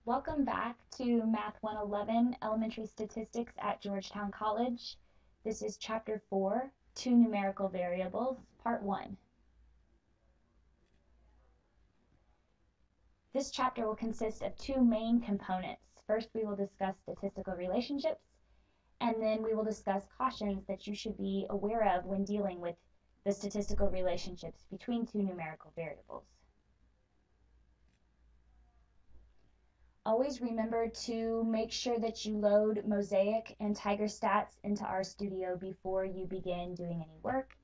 Welcome back to Math 111 Elementary Statistics at Georgetown College. This is Chapter 4, Two Numerical Variables, Part 1. This chapter will consist of two main components. First, we will discuss statistical relationships, and then we will discuss cautions that you should be aware of when dealing with the statistical relationships between two numerical variables. Always remember to make sure that you load Mosaic and Tiger Stats into RStudio before you begin doing any work.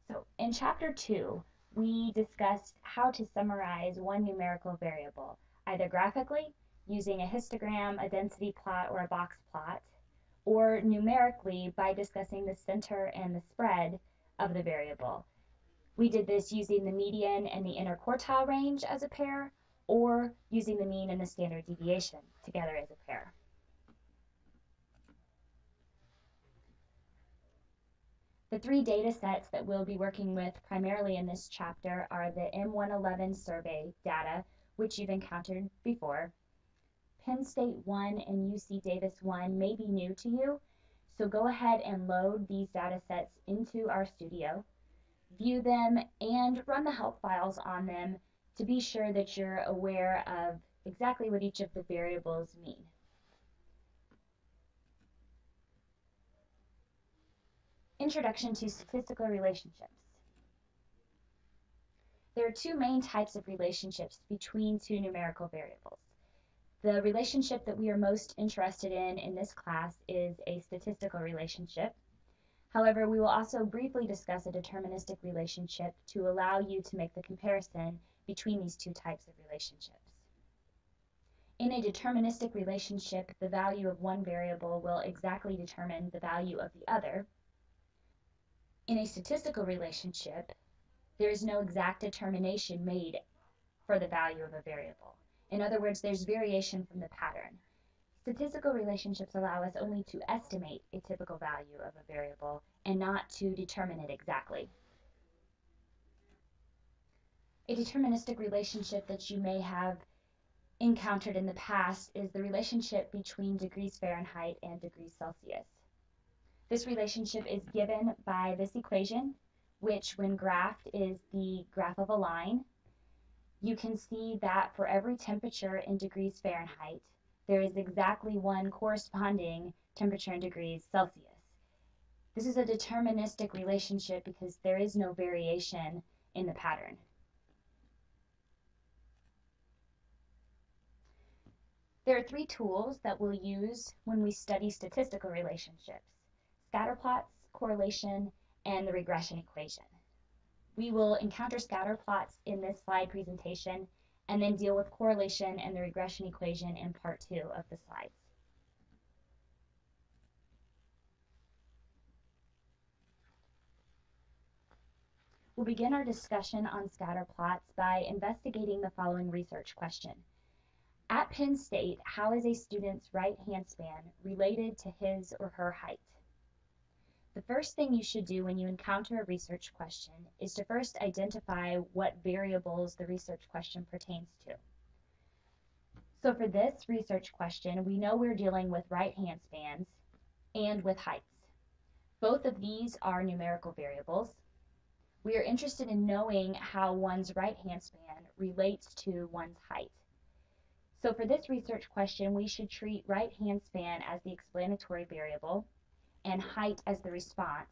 So in Chapter 2, we discussed how to summarize one numerical variable, either graphically, using a histogram, a density plot, or a box plot, or numerically by discussing the center and the spread of the variable. We did this using the median and the interquartile range as a pair, or using the mean and the standard deviation together as a pair. The three data sets that we'll be working with primarily in this chapter are the M111 survey data, which you've encountered before. Penn State 1 and UC Davis 1 may be new to you, so go ahead and load these data sets into RStudio. View them and run the help files on them to be sure that you're aware of exactly what each of the variables mean. Introduction to statistical relationships. There are two main types of relationships between two numerical variables. The relationship that we are most interested in this class is a statistical relationship. However, we will also briefly discuss a deterministic relationship to allow you to make the comparison between these two types of relationships. In a deterministic relationship, the value of one variable will exactly determine the value of the other. In a statistical relationship, there is no exact determination made for the value of a variable. In other words, there's variation from the pattern. Statistical relationships allow us only to estimate a typical value of a variable and not to determine it exactly. A deterministic relationship that you may have encountered in the past is the relationship between degrees Fahrenheit and degrees Celsius. This relationship is given by this equation, which when graphed is the graph of a line. You can see that for every temperature in degrees Fahrenheit, there is exactly one corresponding temperature in degrees Celsius. This is a deterministic relationship because there is no variation in the pattern. There are three tools that we'll use when we study statistical relationships: scatterplots, correlation, and the regression equation. We will encounter scatterplots in this slide presentation and then deal with correlation and the regression equation in part 2 of the slides. We'll begin our discussion on scatterplots by investigating the following research question. At Penn State, how is a student's right hand span related to his or her height? The first thing you should do when you encounter a research question is to first identify what variables the research question pertains to. So for this research question, we know we're dealing with right hand spans and with heights. Both of these are numerical variables. We are interested in knowing how one's right hand span relates to one's height. So for this research question, we should treat right hand span as the explanatory variable and height as the response,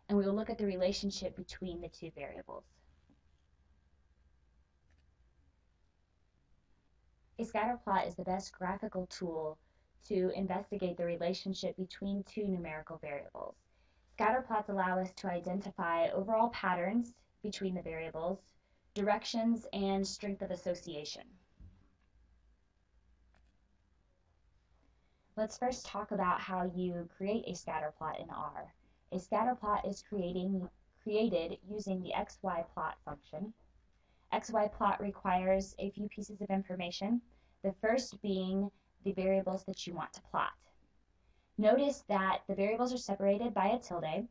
and we will look at the relationship between the two variables. A scatterplot is the best graphical tool to investigate the relationship between two numerical variables. Scatterplots allow us to identify overall patterns between the variables, directions, and strength of association. Let's first talk about how you create a scatterplot in R. A scatterplot is created using the XY plot function. XY plot requires a few pieces of information, the first being the variables that you want to plot. Notice that the variables are separated by a tilde,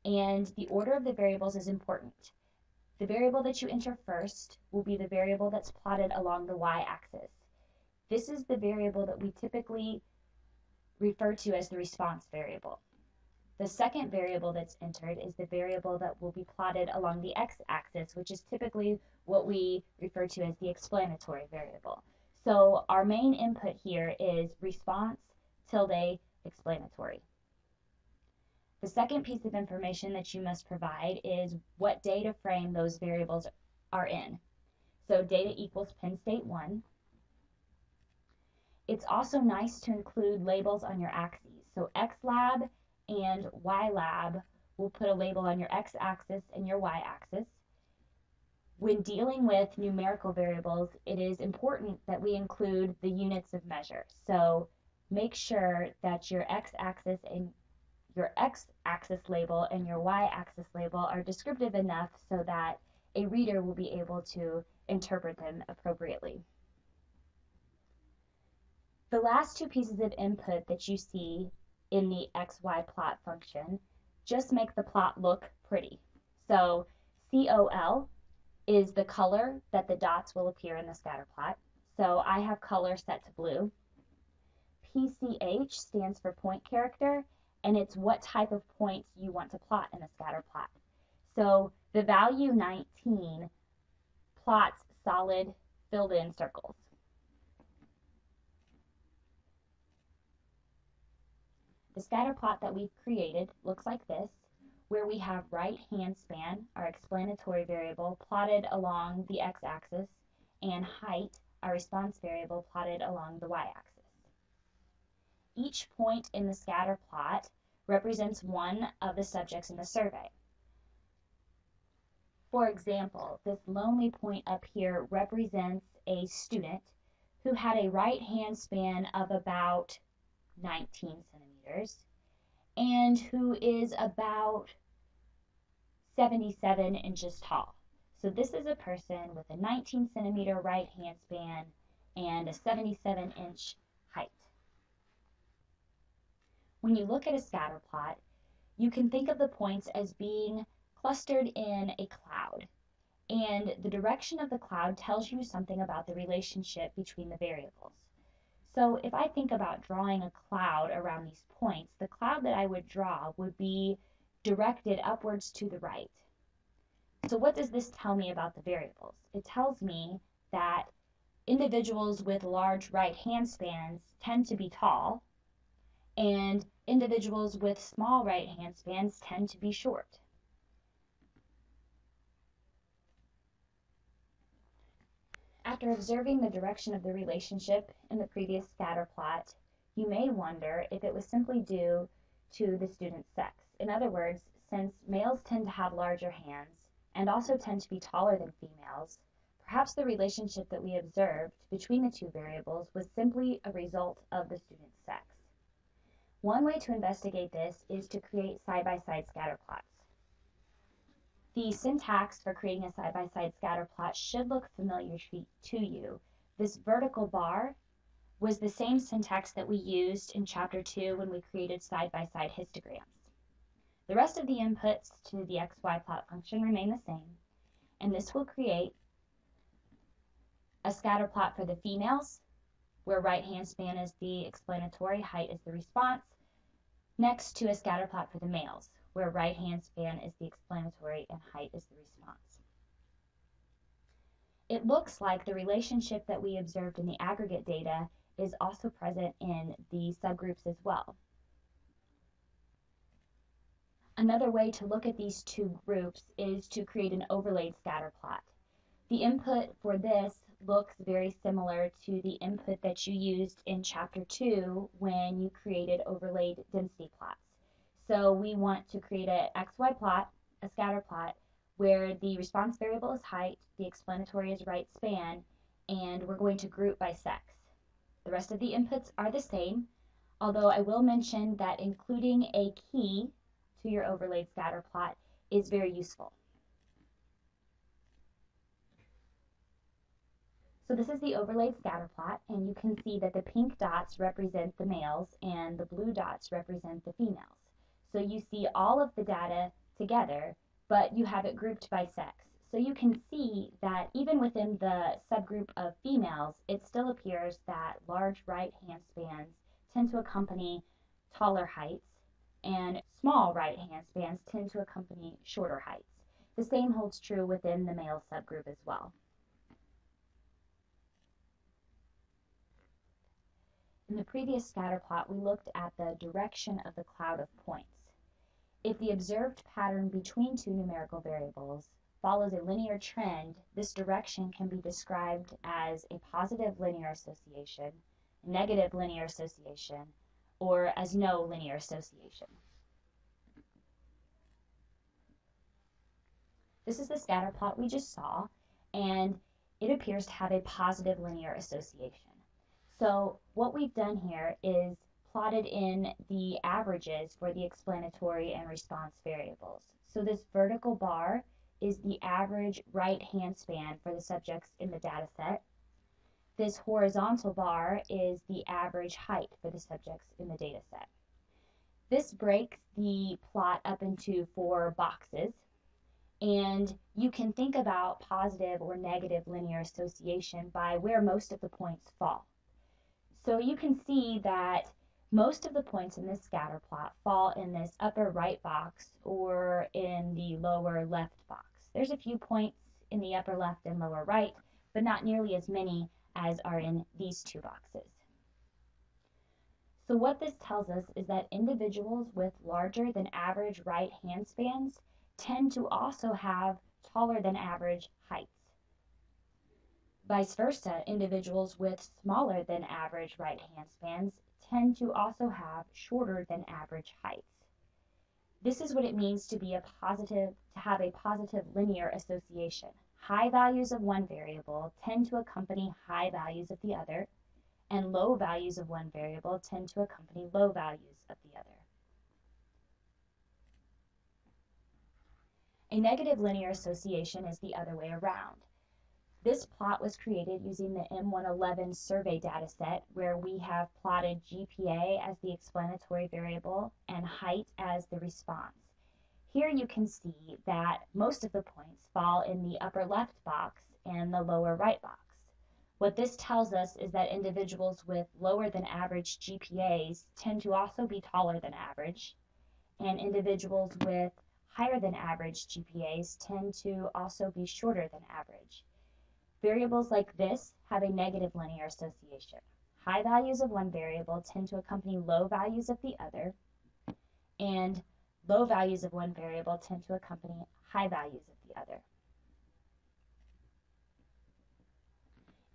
and the order of the variables is important. The variable that you enter first will be the variable that's plotted along the y-axis. This is the variable that we typically refer to as the response variable. The second variable that's entered is the variable that will be plotted along the x-axis, which is typically what we refer to as the explanatory variable. So our main input here is response tilde explanatory. The second piece of information that you must provide is what data frame those variables are in. So data equals Penn State 1. It's also nice to include labels on your axes. So XLab and YLab will put a label on your x-axis and your y-axis. When dealing with numerical variables, it is important that we include the units of measure. So make sure that your x-axis and your x-axis label and your y-axis label are descriptive enough so that a reader will be able to interpret them appropriately. The last two pieces of input that you see in the XY plot function just make the plot look pretty. So COL is the color that the dots will appear in the scatter plot. So I have color set to blue. PCH stands for point character, and it's what type of points you want to plot in the scatter plot. So the value 19 plots solid filled in circles. The scatter plot that we've created looks like this, where we have right hand span, our explanatory variable, plotted along the x-axis, and height, our response variable, plotted along the y-axis. Each point in the scatter plot represents one of the subjects in the survey. For example, this lonely point up here represents a student who had a right hand span of about 19 centimeters and who is about 77 inches tall. So this is a person with a 19 centimeter right hand span and a 77-inch height. When you look at a scatter plot, you can think of the points as being clustered in a cloud, and the direction of the cloud tells you something about the relationship between the variables. So if I think about drawing a cloud around these points, the cloud that I would draw would be directed upwards to the right. So what does this tell me about the variables? It tells me that individuals with large right hand spans tend to be tall, and individuals with small right hand spans tend to be short. After observing the direction of the relationship in the previous scatter plot, you may wonder if it was simply due to the student's sex. In other words, since males tend to have larger hands and also tend to be taller than females, perhaps the relationship that we observed between the two variables was simply a result of the student's sex. One way to investigate this is to create side-by-side scatter plots. The syntax for creating a side-by-side scatter plot should look familiar to you. This vertical bar was the same syntax that we used in Chapter 2 when we created side-by-side histograms. The rest of the inputs to the XY plot function remain the same, and this will create a scatter plot for the females, where right hand span is the explanatory, height is the response, next to a scatter plot for the males, where right hand span is the explanatory and height is the response. It looks like the relationship that we observed in the aggregate data is also present in the subgroups as well. Another way to look at these two groups is to create an overlaid scatter plot. The input for this looks very similar to the input that you used in Chapter 2 when you created overlaid density plots. So we want to create an XY plot, a scatter plot, where the response variable is height, the explanatory is right span, and we're going to group by sex. The rest of the inputs are the same, although I will mention that including a key to your overlaid scatter plot is very useful. So this is the overlaid scatter plot, and you can see that the pink dots represent the males and the blue dots represent the females. So you see all of the data together, but you have it grouped by sex. So you can see that even within the subgroup of females, it still appears that large right hand spans tend to accompany taller heights, and small right hand spans tend to accompany shorter heights. The same holds true within the male subgroup as well. In the previous scatter plot, we looked at the direction of the cloud of points. If the observed pattern between two numerical variables follows a linear trend, this direction can be described as a positive linear association, negative linear association, or as no linear association. This is the scatter plot we just saw, and it appears to have a positive linear association. So what we've done here is plotted in the averages for the explanatory and response variables. So this vertical bar is the average right hand span for the subjects in the data set. This horizontal bar is the average height for the subjects in the data set. This breaks the plot up into 4 boxes, and you can think about positive or negative linear association by where most of the points fall. So you can see that most of the points in this scatter plot fall in this upper right box or in the lower left box. There's a few points in the upper left and lower right, but not nearly as many as are in these 2 boxes. So what this tells us is that individuals with larger than average right hand spans tend to also have taller than average heights. Vice versa, individuals with smaller than average right hand spans tend to also have shorter than average heights. This is what it means to have a positive linear association. High values of one variable tend to accompany high values of the other, and low values of one variable tend to accompany low values of the other. A negative linear association is the other way around. This plot was created using the M111 survey data set, where we have plotted GPA as the explanatory variable and height as the response. Here you can see that most of the points fall in the upper left box and the lower right box. What this tells us is that individuals with lower than average GPAs tend to also be taller than average, and individuals with higher than average GPAs tend to also be shorter than average. Variables like this have a negative linear association. High values of one variable tend to accompany low values of the other, and low values of one variable tend to accompany high values of the other.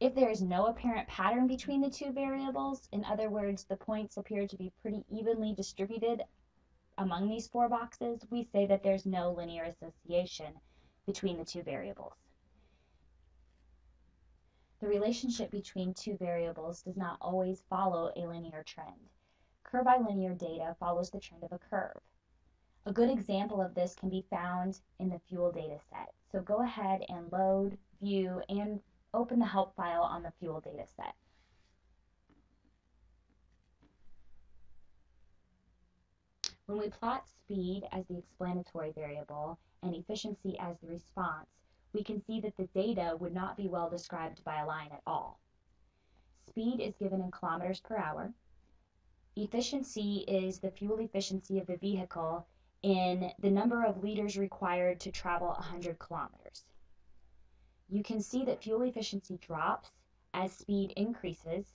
If there is no apparent pattern between the 2 variables, in other words, the points appear to be pretty evenly distributed among these 4 boxes, we say that there's no linear association between the 2 variables. The relationship between 2 variables does not always follow a linear trend. Curvilinear data follows the trend of a curve. A good example of this can be found in the fuel data set. So go ahead and load, view, and open the help file on the fuel data set. When we plot speed as the explanatory variable and efficiency as the response, we can see that the data would not be well described by a line at all. Speed is given in kilometers per hour. Efficiency is the fuel efficiency of the vehicle in the number of liters required to travel 100 kilometers. You can see that fuel efficiency drops as speed increases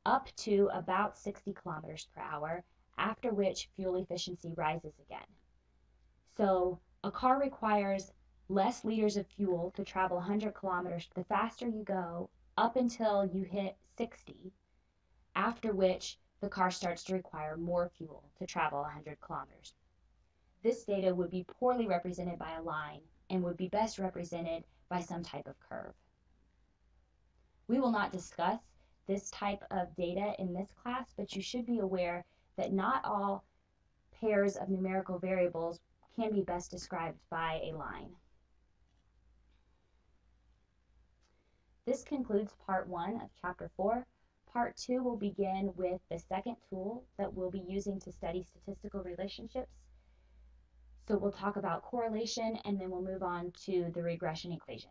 up to about 60 kilometers per hour, after which fuel efficiency rises again. So a car requires less liters of fuel to travel 100 kilometers the faster you go up until you hit 60, after which the car starts to require more fuel to travel 100 kilometers. This data would be poorly represented by a line and would be best represented by some type of curve. We will not discuss this type of data in this class, but you should be aware that not all pairs of numerical variables can be best described by a line. This concludes part 1 of chapter 4. Part 2 will begin with the second tool that we'll be using to study statistical relationships. So we'll talk about correlation and then we'll move on to the regression equation.